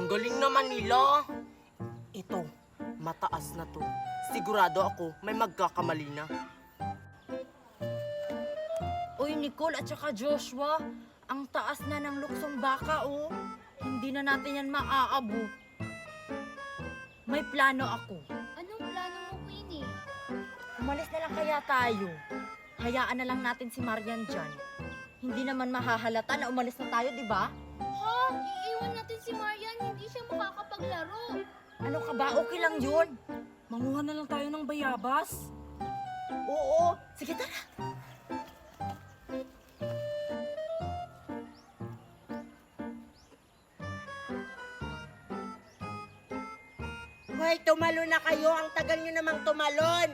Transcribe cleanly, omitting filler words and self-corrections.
Ang galing naman nila. Ito, mataas na to. Sigurado ako may magkakamali na. Uy, Nicole at saka Joshua, ang taas na ng luksong baka, oh. Hindi na natin yan maaabot. May plano ako. Anong plano mo, Queenie? Umalis na lang kaya tayo. Hayaan na lang natin si Marian dyan. Hindi naman mahahalata na umalis na tayo, di ba? Ha? Iiwan natin si Marian, hindi siya makakapaglaro. Ano ka ba? Okay lang yun. Manguha na lang tayo ng bayabas. Oo. Sige, tara. Hoy, tumalo na kayo. Ang tagal nyo namang tumalon.